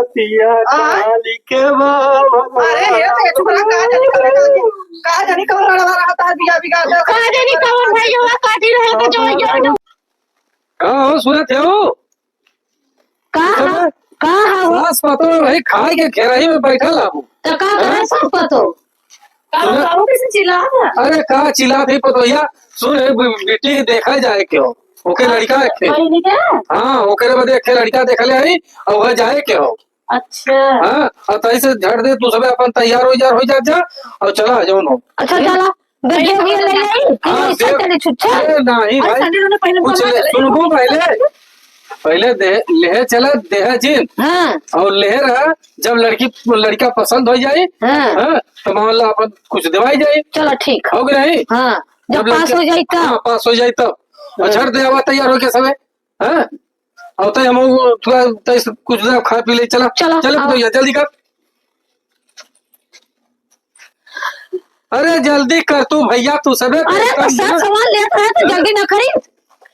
बतिया काली के बाबा। अरे ये तो छोरा कहा जाने कब लड़ा रहा था बिया बिगा दे कहा जाने कब भाई हुआ काटी रहे तो जो कहाँ हो सुनत हो? कहा हो सास पतो भाई खाए के घेराई में बैठल हूँ। तो का करे सब पतो काऊ कैसे चिल्ला था। अरे कहा चिल्ला थी पतो या सुन बेटी देखा जाए क्यों ओके लड़का है नहीं क्या। हाँ ओके बदे एक लड़का देख ले आई और वह जाए क्यों। अच्छा हाँ और तई से झड़ दे तू सब अपन तैयार हो जा और चला जाओ नो। अच्छा चला बेटे भी ले आई हाँ, ऐसा चले छुच्छा नहीं भाई संडे ने पहले कुछ सुनको पहले लेह चला देह जिन हां और लेह रहा जब लड़का पसंद हो जाए हां तो मान लो अपन कुछ दिवाई जाए। चलो ठीक हो गया नहीं। हां जब पास हो जाए तो पास हो जाए तो झड़ दे आवा तैयार हो के समय हाँ और तो हम थोड़ा कुछ खा पी ले चला चलो तो जल्दी कर। अरे जल्दी कर तू भैया तू सब अरे तो सब सामान लेता है तो जल्दी ना खरीद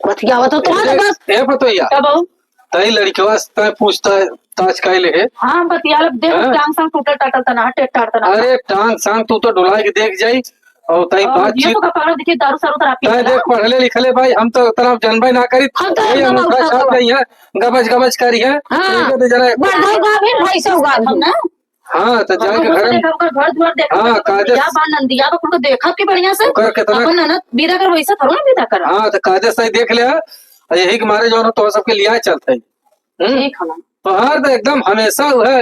बतियावा तो तुम्हारे बस ए पतोया कब आऊं तई लड़कवा से पूछता है ताज काहे ले है। हां बतिया देख टांग संग टूटल टाटल तना टेट टाटल अरे टांग सांग तू तो डुला के देख जाई और तई ये बातचीत तो कपाड़ देखिए दारू सारू तरह पी तय देख पढ़ले लिखले भाई हम तो तरफ जनबे ना करी हम तो वही एकदम अंगूठा छाप गई है गबज करी है हां तो जरा बढ़ाई गावे भाई सब गावे ना। हाँ तो जाए के घर देखा ओकर घर द्वार देखा हाँ, कायदे या बा नंदिया को उनको देखा के बढ़िया से ओकर कितना अपन ननद बीरा कर वैसा थोड़ा बीरा कर। हाँ तो कायदे सही देख ले और यही के मारे जो ना तो सबके लिया चलते है ठीक है ना तो हर तो एकदम हमेशा है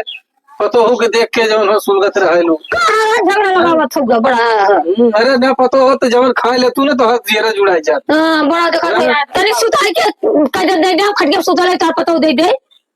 पतो हो के देख के जो सुलगत रहे लोग झगड़ा लगावत होगा बड़ा अरे न पतो हो तो जवन खा ले तू ना तो हाथ जीरा जुड़ाई जाता हां बड़ा देखा तनी सुताई के काजल दे दे खटिया सुतले तार पतो दे दे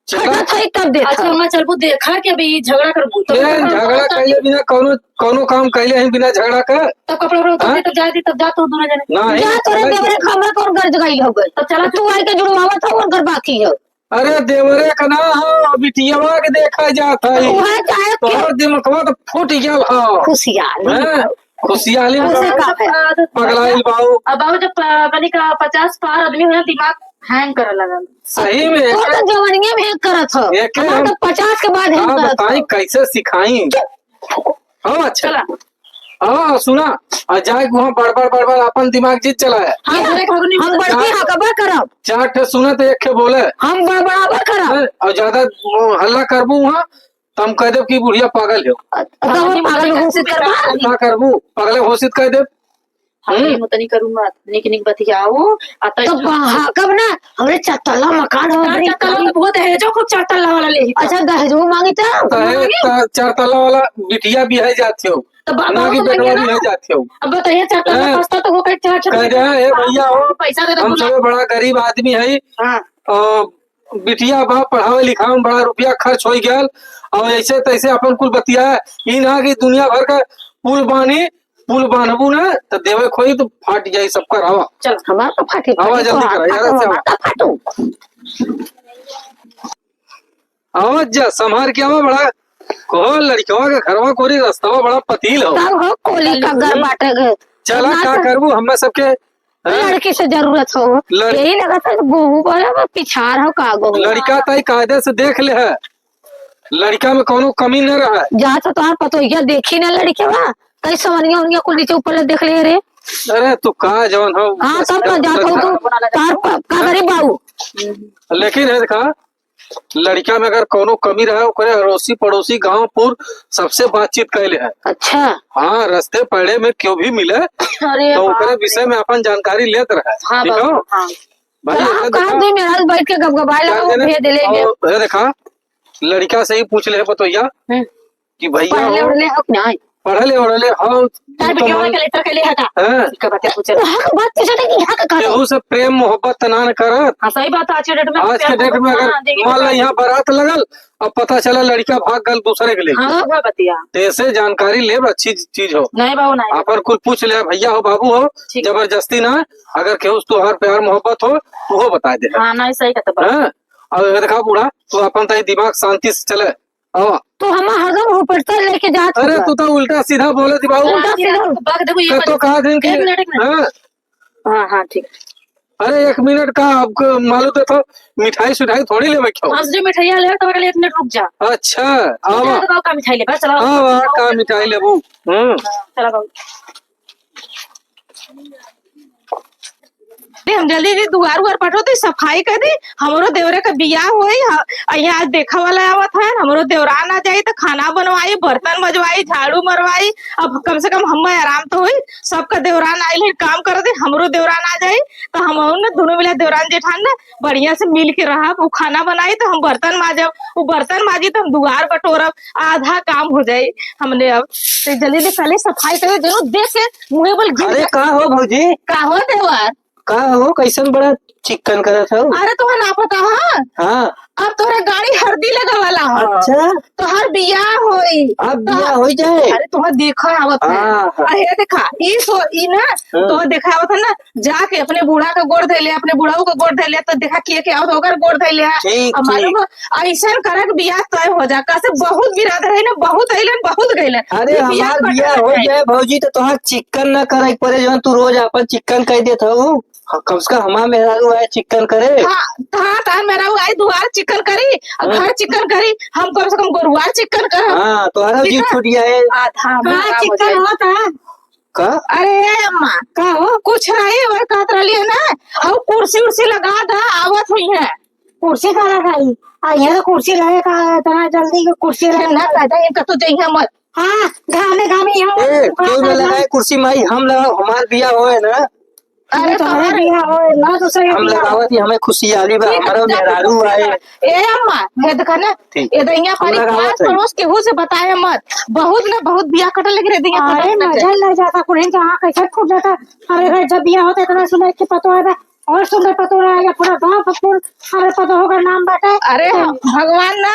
छटा थई तब दे अच्छा मैं चलबो देखा के अभी झगड़ा करबू तो झगड़ा कैले बिना कोनो काम कैले हैं बिना झगड़ा का तो कपड़ा उतार तो जा दी तब जा तो दोनों जने नहीं जा तोरे देवरे खबर कर गर्ज गई हो गई तो चला तू आई के जुड़वावा था और घर बाकी है अरे देवरे का ना हो बिटियावा के देखा जाता है वहां चाहे तो दिमकवा तो फूट गया हो खुशियाली खुशियाली उसे का है पगलाइल बाऊ अब आओ जब कनी का 50 पार आदमी हुआ दिमाग हैंग करे लगा सही में तो जवानिया में करत हो एक हम तो 50 के बाद हम करत बताई कैसे सिखाई हाँ अच्छा चला हाँ सुना और जाए वहाँ बड़बड़ अपन दिमाग जीत चला है हम बड़की हकबा करब चार ठे सुने तो एक ठे बोले हम बड़बड़ाबा करब और ज्यादा हल्ला करबू वहाँ तो हम कह देव की बुढ़िया पागल हो तो हम पागल घोषित करबा ना करबू पागल घोषित कह देव मतनी करूंगा निक निक बतियाओ आता तो कब ना हमरे चतला मकान हो चटला बहुत है जो खूब चटला वाला ले अच्छा दहेजो मांगी था चार तला वाला बिटिया भी है जाते हो तो ना की बेटवा भी है जाते हो अब बताइए चटला सस्ता तो हो कर कह रहे हैं भैया हो पैसा दे हम सब बड़ा गरीब आदमी है हां और बिटिया बा पढ़ावे लिखावे में बड़ा रुपया खर्च हो गया और ऐसे तैसे अपन कुल बतिया इन की दुनिया भर का पुल बांधबू ना तो देवे खोई तो फाट जाये सबका हवा चल हमारा तो फाटी हवा जल्दी करा यार से फाटू आवाज जा संभार के आवा बड़ा को लड़कियों का घरवा कोरी रास्तावा बड़ा पतील हो तब हो कोली का घर बाटे गए चला क्या करबू हमें सबके लड़की से जरूरत हो यही लगा था गोहू वाला पिछाड़ हो का गोहू लड़का तय कायदे से देख ले है लड़का में कोनो कमी न रहा जहाँ तो तुम्हारा पतो या देखी ना लड़के बा कई सवनिया उनिया कुल नीचे ऊपर देख ले रे अरे तू कहा जवन हो हाँ सब ना जात हो तू तार का गरीब बाबू लेकिन है देखा लड़का में अगर कोनो कमी रहा ओकरे अड़ोसी पड़ोसी गांवपुर सबसे बातचीत कैले है। अच्छा हाँ रास्ते पड़े में क्यों भी मिले अरे तो ओकरे विषय में अपन जानकारी लेते रहे ठीक हो भाई कहा दे मेरा बैठ के गबगबाए लगा वो भेज लेंगे और देखा लड़का से ही पूछ ले पतोया कि भैया पढ़ले उड़ले हक ना पढ़ले हाँ तार बिटिया के लेटर के लिए हटा का बात पूछ हक बात पूछा था कि हक का केहू से प्रेम मोहब्बत तनान करत हां सही बात आज के डेट में आज के डेट में अगर मान लो यहाँ बारात लगल अब पता चला लड़का भाग गल दूसरे के लिए हां बतिया ऐसे जानकारी ले अच्छी चीज हो नहीं बाबू नहीं अपन कुछ पूछ ले भैया हो बाबू हो जबरदस्ती ना अगर केहू तुहार प्यार मोहब्बत हो वो बता दे हां नहीं सही कहता और देखा बूढ़ा तू अपन तय दिमाग शांति से चले तो हम हरदम हो पड़ता लेके जात अरे तू तो उल्टा सीधा बोले थी बाबू उल्टा सीधा बात देखो ये तो कहा दिन की हां हां ठीक अरे 1 मिनट का आपको मालूम तो था, मिठाई सुठाई थोड़ी ले क्यों? हाँ जो मिठाइया ले तो 1 मिनट रुक जा। अच्छा आवा बाबू का मिठाई ले बस चला। आवा का मिठाई लेबू। चला बाबू हम जल्दी जल्दी दुआर उआर पटो तो सफाई कर दी। हमरो देवरे का बियाह होई यहाँ देखा वाला आवत है। हमरो देवरान आ जाई तो खाना बनवाई, बर्तन मजवाई, झाड़ू मरवाई। अब कम से कम हम आराम तो हुई। सबका देवरान आइल है काम कर दे, हमरो देवरान आ जाई तो हम ना दोनों मिला देवरान जेठान ना बढ़िया से मिल के रहा। वो खाना बनाई तो हम बर्तन माजब, वो बर्तन माजी तो हम दुआर बटोरब, आधा काम हो जाये हमने। अब तो जल्दी जल्दी पहले सफाई करे दोनों देख के मुँह बोल अरे का हो भौजी, का हो देवर का हो कैसन बड़ा चिकन करत हो? अरे तुम्हें ना पता है हाँ अब तोरे गाड़ी हल्दी लगा वाला है। अच्छा तो हर बियाह होई अब बिया हो जाए। अरे तुम्हें देखा आवत है। अरे देखा ई ना तो देखा आवत है ना, जाके अपने बूढ़ा का गोड़ धैले, अपने बुढ़ाऊ का गोड़ धैले तो देखा के आवत होकर गोड़ धैले। ठीक मालूम ऐसा करक बियाह तय हो जा। कैसे बहुत बिरादर है ना, बहुत अइलन बहुत गइलन। अरे हमार बिया हो जाए भौजी तो तोहार चिकन न करे पड़े, जो तू रोज अपन चिकन कह देत हो। कम से कम हमार मेहरारू है चिकन करे। हाँ मेरा आई दुआर चिकन करी, घर चिकन करी, हम कम से कम गोरुआर चिकन कर। हाँ तुम्हारा जी छूट जाए आधा चिकन होता है का? अरे अम्मा का हो कुछ नहीं और कहत रही है ना, और कुर्सी उर्सी लगा दा आवत हुई है। कुर्सी का लगाई यहाँ तो कुर्सी रहे का इतना जल्दी कुर्सी रहे ना कहता इनका तो चाहिए मत। हाँ घामे घामे ए क्यों न लगाए कुर्सी माई, हम लगाओ हमार बिया होए ना। अरे तुम्हारे बियाह हो ना दूसरे हम लगावत ही हमें खुशहाली बा, हमारा मेहरारू आए। ए अम्मा ये देखा ना ये दैया पानी पास पड़ोस केहू से बताए मत। बहुत ना बहुत बियाह कटल लग रहे दैया। अरे मजा लग जाता कुड़े जहां कैसे फूट जाता। अरे घर जब बियाह होता इतना सुंदर के पतो है और सुंदर पतो रहेगा पूरा गांव पतो। अरे पतो होगा नाम बाटे। अरे भगवान ना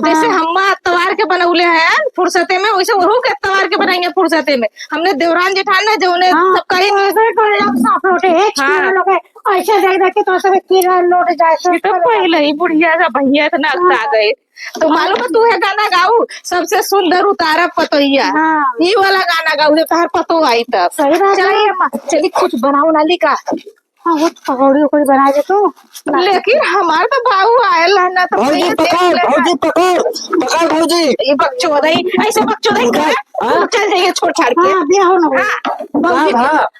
जैसे हम तवार के बनौले हैं फुर्सते में, वैसे वहू के तवार के बनाएंगे फुर्सते में। हमने देवरान जेठान ना जो उन्हें सब कहीं साफ लोटे ऐसे देख देख के तो सब कीड़ा लोट जाए। तो पहले ही बुढ़िया सा भैया इतना आ गए तो मालूम है तू है गाना गाऊ सबसे सुंदर उतारा पतोइया। ये वाला गाना गाऊ जब तार पतो आई तब। चलिए अम्मा चलिए कुछ बनाओ नाली का। पकौड़ी उकौड़ी बना दे तू। लेकिन हमारे तो बाबू आयल है ना तो भौजी पकड़ भौजी। ये बकचोदई ऐसे बकचोदई चल जाइए छोड़ छाड़ के।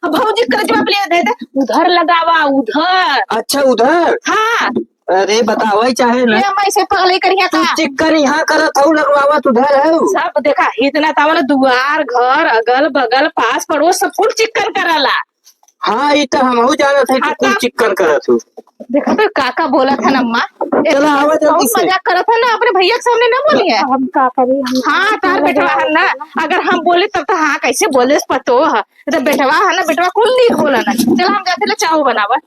भौजी कर जवाब ले दे उधर लगावा उधर। अच्छा उधर। हाँ अरे बतावा चाहे ना ऐसे पगले करिया तू चिकन यहाँ करत हूँ लगवावा उधर है सब देखा इतना तावा दुआर घर अगल बगल पास पड़ोस सब कुछ चिकन कराला। हाँ ये तो हम जाना थे कि कुल चिकन करत हूँ। देखा तो काका बोला था ना अम्मा चला आवा जल्दी से। मजाक करा था ना अपने भैया के सामने ना बोली है। हम का करी हाँ तार बेटवा है ना, अगर हम बोले तब तो हाँ कैसे बोले पतो है तो बेटवा है ना बेटवा कुल नहीं बोला ना। चलो हम जाते चाहो बनावा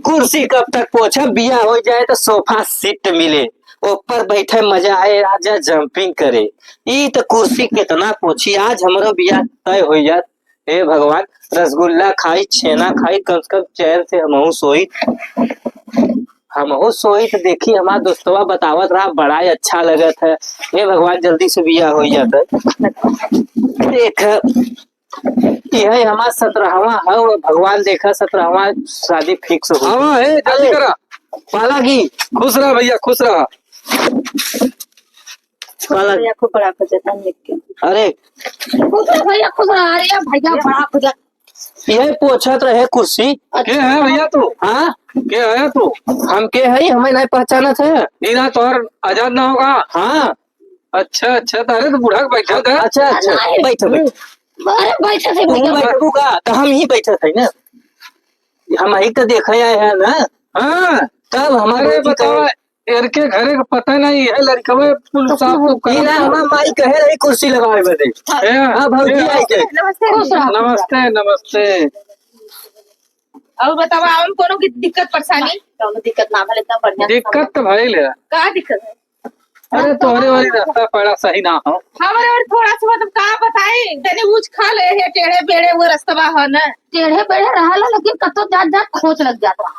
कुर्सी कब तक पोछा, बिया हो जाए तो सोफा सीट मिले, ऊपर बैठे मजा आए, राजा जंपिंग करे। ये तो कुर्सी कितना पोछी, आज हमारा बिया तय हो जात। हे भगवान रसगुल्ला खाई छेना खाई कम से कम चैन से हमहू सोई तो देखी हमारा दोस्तवा बतावत रहा बड़ा ही अच्छा लगत है। हे भगवान जल्दी से बिया हो जाता है। देख यही हमारा 17वां है, भगवान देखा 17वां शादी फिक्स हो। हाँ है जल्दी करा पाला की। खुश रहा भैया खुश रहा। भैया खूब बड़ा खुश है। अरे भैया खुश रहा। अरे भैया बड़ा खुश है। यही पोछत रहे कुर्सी। के है भैया तू? हाँ के है तू? हम के है हमें नहीं पहचाना थे। नीना तोहर आजाद ना होगा। हाँ अच्छा अच्छा तारे तो बूढ़ा बैठा था। अच्छा अच्छा बैठो बैठे थे बैठूगा तो हम ही बैठे थे ना, हम ही तो देखे आए हैं ना। हाँ तब हमारे बताओ इनके घरे का पता नहीं है लड़का पुल साफ हमारा माई कहे रही कुर्सी लगाए बदे। हाँ भौजी आई के नमस्ते नमस्ते। अब बताओ हम कोनो की दिक्कत परेशानी? दिक्कत ना भले इतना बढ़िया दिक्कत तो भाई ले का दिक्कत है? अरे तोहरे वाली रास्ता पड़ा सही ना हो हमारे और थोड़ा सा मतलब का बताए तने ऊंच खा ले है टेढ़े बेड़े वो रास्ता है ना टेढ़े बेड़े रहला लेकिन कतो जात जात खोज लग जाता।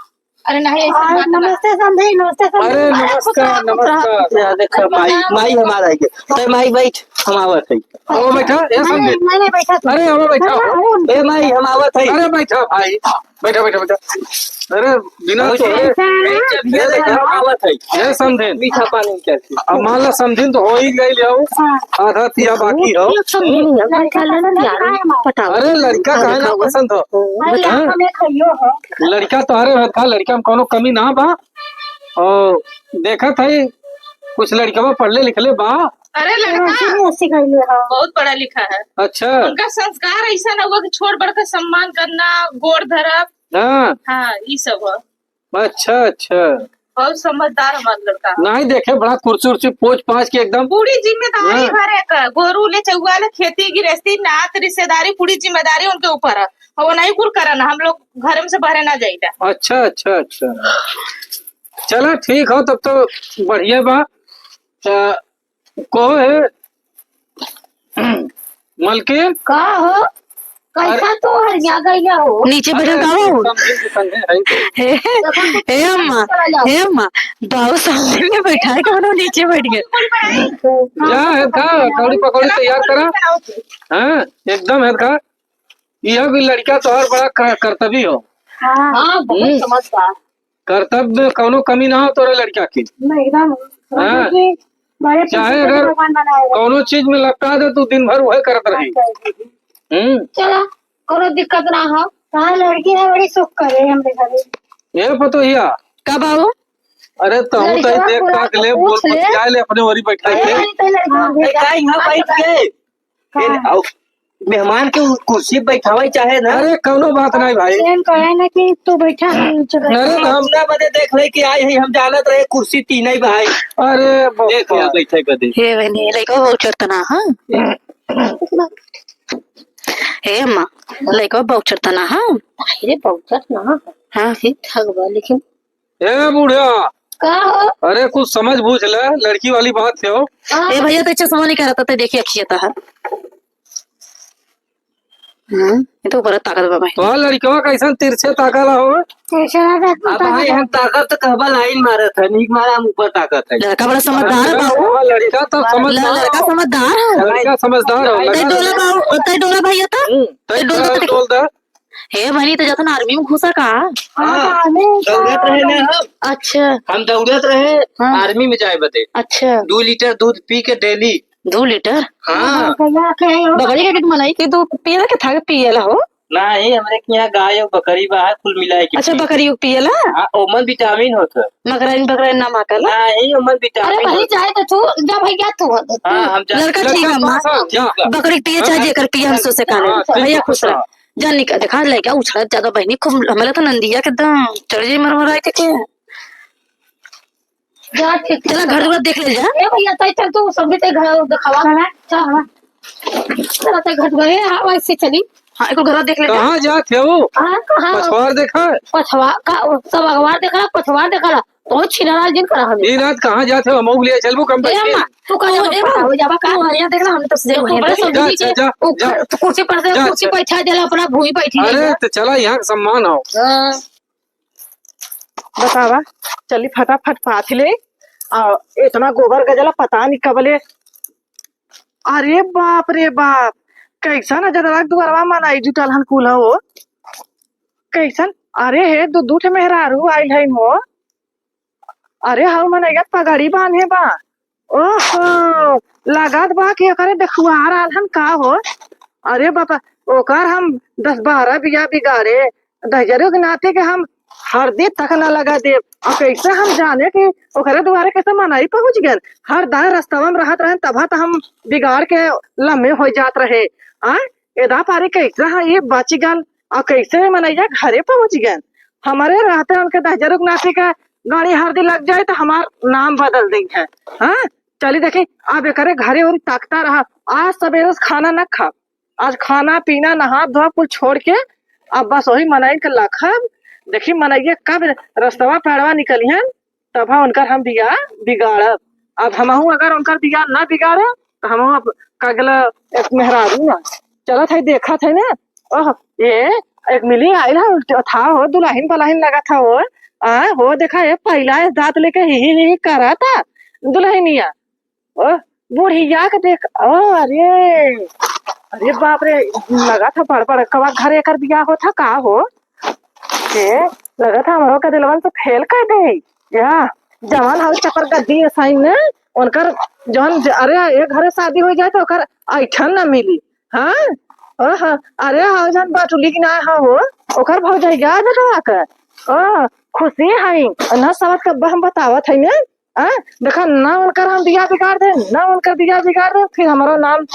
अरे नहीं ऐसा नमस्ते समझे नमस्ते। अरे नमस्कार नमस्कार। देखो माई हमारा आई के माई बैठ हम आवत है। आओ बैठा ए समझे। नहीं बैठा तू। अरे आओ बैठा। ए माई हम आवत है। अरे बैठा भाई, बैठा बैठा बैठा। अरे बिना तो ये देखा आवत है। ये समझे मीठा पानी कैसे अब मान ला समझिन तो हो ही गई ले आधा तिया बाकी हो। अरे लड़का काहे ना पसंद हो, लड़का तोहरे हाथ का लड़का में कोनो कमी ना बा। और देखा था कुछ लड़का पढ़ले लिखले बा। अरे लड़का बहुत पढ़ा लिखा है। अच्छा उनका संस्कार ऐसा ना हुआ कि छोड़ बढ़ कर सम्मान करना, गोड़ धरब, हाँ हाँ ये सब है। अच्छा अच्छा बहुत समझदार हमारा लड़का। नहीं देखे बड़ा कुर्सी उर्सी पोच पाँच के एकदम पूरी जिम्मेदारी हाँ। भरे का गोरू ले चौवा ले खेती गृहस्थी नात रिश्तेदारी पूरी जिम्मेदारी उनके ऊपर है। और वो नहीं कुल करना, हम लोग घर में से बाहर ना जाइए। अच्छा अच्छा अच्छा चला ठीक हो तब तो बढ़िया बा। को है मलकिन का हो कैसा तो हरिया गईला हो नीचे बैठे हे अम्मा बाबू सामने में बैठा है कौन नीचे बैठ गए। जा है का कौड़ी पकौड़ी तैयार करा। हाँ एकदम है का। यह भी लड़का तो हर बड़ा कर्तव्य हो। हाँ बहुत समझदार। कर्तव्य में कोनो कमी ना हो तोरे लड़का की। एकदम हाँ। चाहे अगर कोनो चीज में लगता है तो दिन भर वही करत रही। चला कोनो दिक्कत ना हो। हाँ लड़की है बड़ी सुख करे हमरे घरे। ये पतो हिया का बाबू अरे तो हम तो देख ताक ले बोल जाए ले अपने वरी बैठा के यहाँ बैठ गए मेहमान के कुर्सी बैठावे चाहे ना। अरे कोनो बात नहीं भाई। कहे ना कि तू बैठा अरे तो हम हमने बदे देख ले कि आई है हम जानत रहे कुर्सी तीन ही भाई। अरे देख लिया बैठे कदे हे बनी लइका बहुत चरतना। हाँ हे अम्मा लइका बहुत चरतना। हाँ अरे बहुत ना हाँ ठगवा लेकिन ए बुढ़िया का हो। अरे कुछ समझ बूझ ले लड़की वाली बात है। ए भैया तो चश्मा नहीं करा था देखिए अखियता है। ये तो बड़ा ताकत बाबा तो लड़कियों कैसा तिरछे ताकला हो। अब भाई हम ताकत कहबा लाइन मारत है नीक मारा हम ऊपर ताकत है। लड़का बड़ा समझदार है बाबू। लड़का तो समझदार लड़का समझदार है। लड़का समझदार हो। तै डोला बाबू तै डोला भैया था बोल दे हे बनी तो जाता आर्मी में घुसा का। दौड़त रहे ना हम। अच्छा हम दौड़त रहे आर्मी में जाए बदे। अच्छा 2 लीटर दूध पी के डेली। 2 लीटर हाँ बकरी का कित मलाई के दूध पियला के था पियला हो। नहीं हमारे के यहाँ गाय और बकरी बा कुल मिला के। अच्छा बकरी पियला ओमन विटामिन होता। बकरा ना माकला। नहीं ओमन अरे विटामिन भाई जाए तो तू जा भैया तू। हाँ हम लड़का ठीक है अम्मा बकरी पिए चाहे जेकर पिए हम सोचे काले भैया खुश रह जानी का देखा लड़का उछड़ा ज्यादा बहनी खूब हमें तो नंदिया के एकदम चढ़ जाई मरमराई के जा ठीक चला घर द्वार देख ले जा। ए भैया तै चल तू सब भी ते घर दिखावा ना चल चल ते घर गए हवा से चली। हाँ एक घर देख ले जा। कहाँ जाते हो। हां कहां पछवार देखा पछवा का सब अखबार देखा पछवा देखा तो छिनारा दिन करा हम। दिन रात कहाँ जाते हो हम लिए चलबू कम ए अम्मा तू का हो जाबा का यहाँ देख ला हमने तो से जा जा जा। तो कुर्सी पर से कुर्सी बैठा देला अपना भूमि बैठी। अरे तो चला यहाँ सम्मान हो। बतावा चली फटाफट पाथ ले इतना गोबर गजला पता नहीं कबले। अरे बाप रे बाप कैसन अजरक दुआरवा मनाई जुटल हन कुल हो कैसन। अरे हे दूध मेहरारू आइल है हो। अरे हाउ मनैया पगड़ी बांधे बा। ओहो लागत बा कि एकरे देखुआर आल हन का हो। अरे बापा ओकर हम 10-12 बिया बिगाड़े दहजरो के नाते के हम हरदी तक न लगा दे। और कैसे हम जाने कि ओकरे द्वारे कैसे मनाई पहुंच गए। हर दाए रास्ता में रहत रहे तब तो हम बिगाड़ के लम्हे हो जात रहे। एदा पारी कैसे हाँ ये बच गल और कैसे मनैया घरे पहुंच गए। हमारे रहते उनके दहजरो के नाते का गाड़ी हरदी लग जाए तो हमार नाम बदल दी है। हाँ चली देखी अब एकरे घरे और ताकता रहा। आज सवेरे खाना न खा आज खाना पीना नहा धोआ कुल छोड़ के अब बस वही मनाई के लखब। देखी मनैया कब रस्तवा पैड़वा निकली है तब उनकर हम बिया बिगाड़ब। अब हमहू अगर उनकर बिया न बिगाड़े तो हम अब कगला एक मेहरारू ना चलत है देखा थे ना। ओह ये एक मिली आयल है था हो दुल्हन बलाहिन लगा था हो देखा ये पहला दांत लेके ही करा था दुल्हनिया। ओह बुढ़िया के देख अरे अरे बाप रे, लगा था बड़ बड़ कवा घर एकर बिया हो था का हो के लगा था हमरो का दिलवन तो फेल कर दे या जवान हाउ चपर गद्दी साइन ने उनकर जौन अरे एक घरे शादी हो जाए तो ओकर ऐठन ना मिली। हाँ अरे हाउ जन बाटुली की ना हो ओकर भौ जाए जा बेटा के खुशी है ना समझ के हम बतावत है ने देखा ना उनकर हम दिया बिगाड़ दे ना उनकर दिया बिगाड़ दे फिर हमारा नाम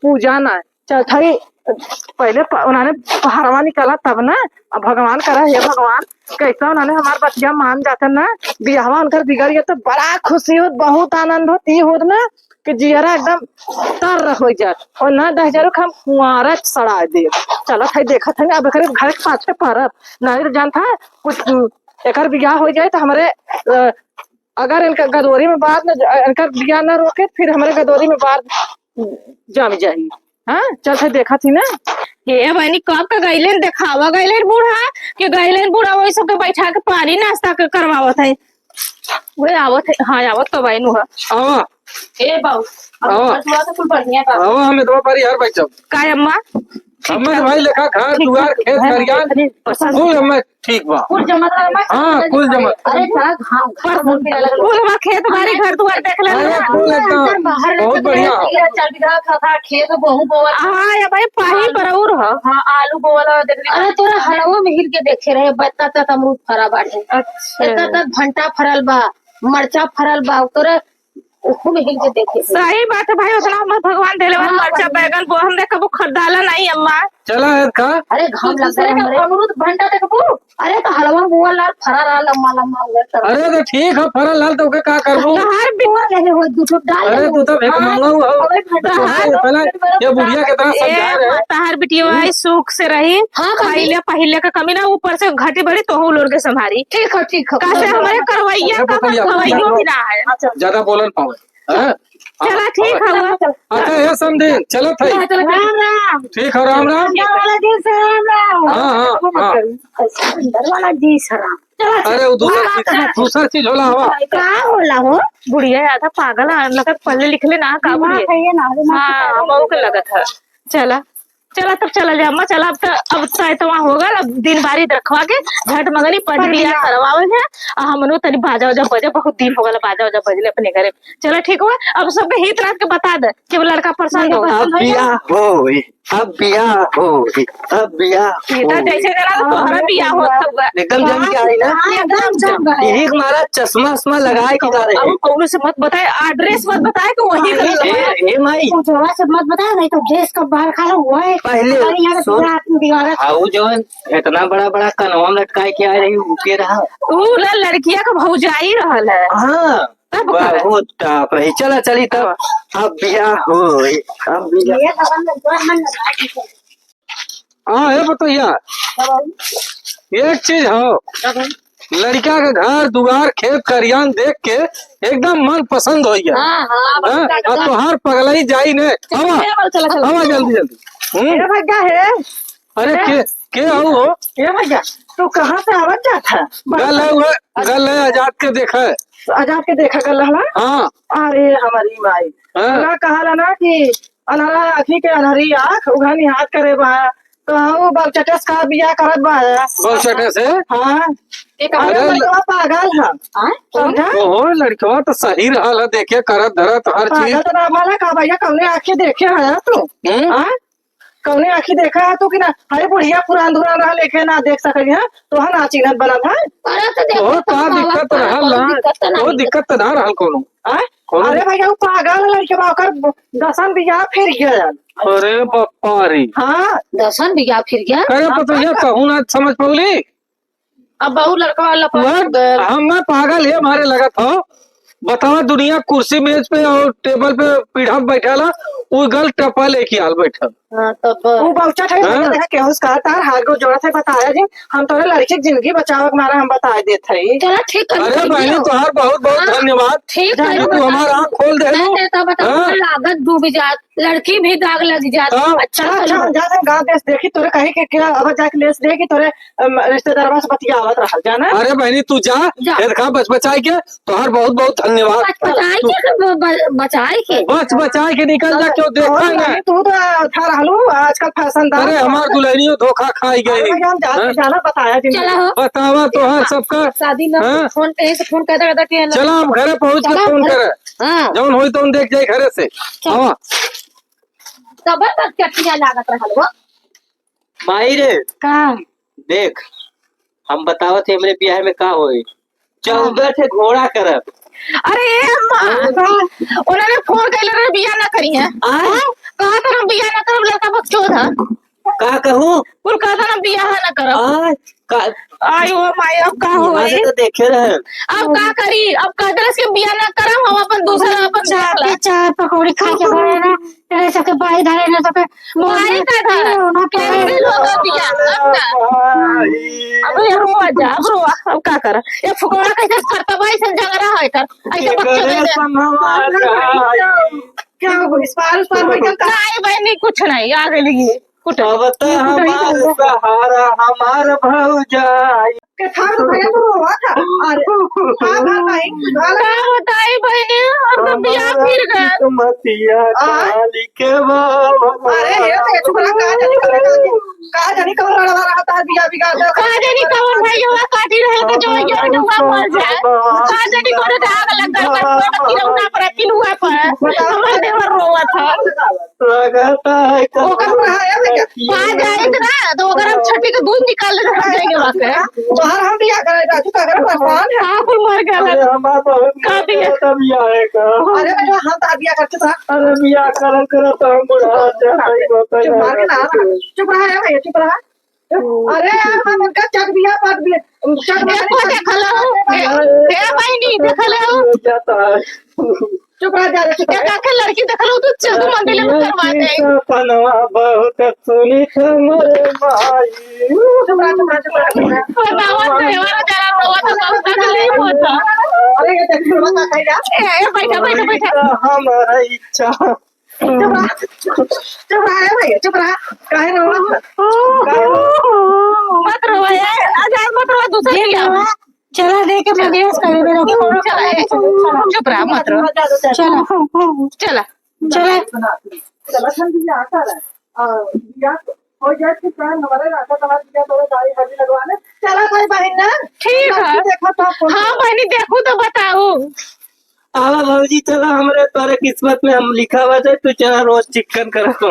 पूजा ना चल थाई पहले उन्होंने पहाड़वा निकाला तब ना। अब भगवान करा हे भगवान कैसा उन्होंने हमार बतिया मान जाते ना बियाहवा उनकर बिगड़ गया तो बड़ा खुशी होत बहुत आनंद होती होत ना कि जियरा एकदम तर हो जात और ना 10,000 हम कुआरा सड़ा दे। चलो थाई देखा था अब घर के पाछे परब नहीं तो जान था कुछ एक बियाह हो जाए तो हमारे अगर इनका गदोरी में बाद में इनका बियाह ना रोके फिर हमारे गदोरी में बाद जम जाही। हाँ चल थाई देखा थी ना हे बहनी कब का गईलेन देखावा गईलेन बूढ़ा कि गईलेन बूढ़ा वही सब के बैठा के पानी नाश्ता के करवावत है वे आवत है। हाँ आवत तो बहनू है आवा ए बाऊ थोड़ा सा कुछ बढ़िया का आवा हमें दो बारी यार भाई सब काय अम्मा हमें भाई लेखा घर दुआर खेत खरियान कुल हमें ठीक बा कुल जमा कर हाँ कुल जमा अरे थोड़ा घाम पर कुल हमारा खेत बाड़ी घर दुआर देख ले अरे कुल एकदम बहुत बढ़िया हो। 4 बीघा था खेत गेहूं बोवल हां या भाई पानी परौर ह हां आलू बोवल देख ले। अरे तोरा हलवा में हिल के देखे रहे बत्ता तक अमरूद फरा बाटे अच्छा तक भंटा फरल बा मरचा फरल बा तोरे उसको में हिल के देखे। सही बात है भाई उतना मत भगवान देले वाला मरचा बैगन वो हमने कबो खरीदाला नहीं अम्मा चला है का अरे घाम लग रहा है हमरे अमरूद भंटा देखबो अरे तो हलवा बुआ लाल फरा रहा लम्मा लम्मा हुआ अरे तो ठीक है फरल लाल तो के का करबो हर बिना रहे हो दूठो डाल अरे तू तो एक मंगा हुआ हो पहले ये बुढ़िया के तरह समझा रहे ताहर बिटिया आई सुख से रही पहले पहले का कमी ना ऊपर से घाटी बड़ी तो हो लोग के संभारी ठीक है कैसे हमारे करवैया का करवैया भी ना है ज्यादा बोलन पावे चला ठीक है अच्छा ये समझे चलो थाई राम राम ठीक है राम राम वाला जी से राम राम हाँ हाँ अंदर वाला जी से राम चला अरे वो दूसरा चीज होला हवा का होला हो बुढ़िया आधा पागल है लगत पढ़ले लिखले ना का बुढ़िया हाँ मऊ के लगत है चला चला तब चला जा अम्मा चला अब तो वहाँ होगा अब दिन बारी रखवा के झट मगनी पढ़ लिया करवावे है हमनो तनी बाजा उजा बजे बहुत दिन हो गया बाजा उजा बजले अपने घरे चलो ठीक हुआ अब सबके हित रात के बता दे कि वो लड़का पसंद होगा अब बियाह होई अब बियाह होई अब बियाह बेटा जैसे जरा तो तुम्हारा बियाह होता हुआ एकदम जम के आई ना एकदम जम गए यही हमारा चश्मा उस्मा लगाए के जा रहे अब कौन से मत बताए एड्रेस मत बताए कि वही ए माई थोड़ा से मत बताए नहीं तो ड्रेस का बाहर खा हुआ है पहले आओ जो इतना बड़ा बड़ा कनवा लटकाए के आ रही उके रहा ऊ लड़किया का भौजाई रहल है हाँ बहुत टाप रही चला चली तब अब बियाह होई अब बियाह हाँ ये बताइए एक चीज हो लड़का के घर दुआर खेत खरियान देख के एकदम मन पसंद हो गया अब तो हर पगलाई जाई ने हवा हवा जल्दी जल्दी भैया है अरे के हो ये भैया तू कहाँ से आवत जाता गल है आजाद के देखा है आजाद के देखा कर लहला हाँ अरे हमारी माई ना कहा ना कि अनहरा आखी के अनहरी आँख उघानी हाथ करे बा तो वो बगचटस का बिया करत बा बहुचटे से हाँ अरे लड़का पागल है समझा ओहो लड़कवा तो सही रहल है देखे करत धरत हर चीज पागल तो ना माला का भैया कौने आँखें देखे है तू हाँ कौने आँखी देखा है तू कि ना अरे बुढ़िया पुरान दुरान रहा लेके ना देख सके है तो हाँ नाची नत बना था तो का दिक्कत रहल ना वो दिक्कत तो ना रहल कोनो अरे भैया वो पागल लड़के बाकर दसन बिया फिर गया अरे बापा रे हाँ दर्शन भी गया फिर गया अरे पता ये कहूँ ना समझ पौली अब बहु लड़का वाला हम पागल है हमारे लगा था बतावा दुनिया कुर्सी मेज पे और टेबल पे पीढ़ा बैठा ला वो गल टपा लेके आल बैठल हाँ, तो वो बहुचा थे हाँ। देखा केहू का तार हाथ को जोड़ा थे बताया जी हम तोरे लड़की की जिंदगी बचावे के मारा हम बता देत हई। चला ठीक है अरे बहनी तुहार बहुत बहुत धन्यवाद। ठीक है तू हमारा आँख खोल दे नहीं तो बता हाँ। लागत डूब जात लड़की भी दाग लग जात हाँ। अच्छा चला चलो अच्छा जा गांव देश देखी तोरे कहीं के क्या अब जाके लेस दे कि तोरे रिश्तेदारवा से बतियावत रहल जाना। अरे बहनी तू जा जा। फिर खा बच बचाई के तुहार बहुत बहुत धन्यवाद। बचाए के बच बचाई के निकल जा क्यों देखा है ना। तू तो था रहलू आजकल फैशनदार। अरे हमार दुल्हनियों धोखा खाई गई। हम जाके जाना बताया जी। चला हो बतावा तोहार सबका शादी न हाँ। फोन पे से फोन करता के चला हम घरे पहुँच के चला, फोन करे हाँ जौन होई तो देख जाई घरे से। हाँ तब तक चटिया लागत रहल वो माई रे का देख हम बतावत थे हमरे ब्याह में का होई 14 ठे घोड़ा करब। अरे अम्मा उन्होंने फोन कैले रहे बिया ना करी है कहा था हम बिया ना करब लड़का बच्चो था का कहूँ कुल कहा था हम बिया ना करब आज का आयो माय अब का हो आज तो देखे रहे अब का करी अब कह दरस के बिया ना करब हम अपन दूसरा अपन देख ले चाय पकौड़ी खा के बड़े ना तेरे सबके बाई धरे ना सबके भाई का था कैंसिल हो गया बिया अब का अब ये रोआ अब का कर ये फुकौड़ा कैसे खरता भाई से झगड़ा है कर ऐसे बच्चों दे दे क्या हो इस पार बैठल का नहीं बहनी कुछ नहीं आ गई कुछ हमार सहारा हमार भौजाई के था तो भैया तो हुआ था। अरे हां भाई क्या बताई बहनी और तो बिया फिर गया मतिया काली के बाबा। अरे ये तो छोरा का जानी कब लड़वा रहा था बिया बिगाड़ दे। कहा जानी कौन भाई हुआ काटी रहे तो जो ये डूबा मर जाए कहा जानी कौन आग लग गया पर किलौना पर किलुआ पर हमारे देवर रोवा था लगता है वो कब रहा है भैया कहा जाए ना तो अगर हम छठी का दूध निकाल ले तो जाएंगे वहां बाहर हम बिया करे राजू का घर परेशान है। हाँ कुल मर गया अरे हमारा बहुत का दिया? तभी आएगा। अरे भैया हम तो बिया करते था अरे बिया कर तो हम बुढ़ा जाए चुप मार के ना चुप रहा है भैया चुप रहा। अरे यार हम उनका चक बिया पट बिया चक देखो देख लो ए भाई नहीं देख लो जाता है चुप रहा जा चुप एक आके लड़की देख लो तो चल मंदिर में करवा दे पनवा बहुत सुनी हमरे माई। चुप रहा। बताओ देवर जरा रोवा तो बहुत तकलीफ होता अरे ये देख लो का खाई जा ए बैठा हमारा इच्छा चुप रहा है भैया चुप रहा काहे रो मत रो आजाद मत रो दूसरे की चला दे के मैं बेहोश कर दे चला चुप रहा मत रो चला चला चला चला हम बिया कर बिया हो जाए तो क्या हमारे रास्ता तुम्हारे बिया तो गाड़ी हल्दी लगवाने चला भाई बहन ना ठीक है देखो तो हाँ बहनी देखो तो बताओ आवा भौजी चला हमरे तोरे किस्मत में हम लिखा हुआ है तू चला रोज चिकन करत हो।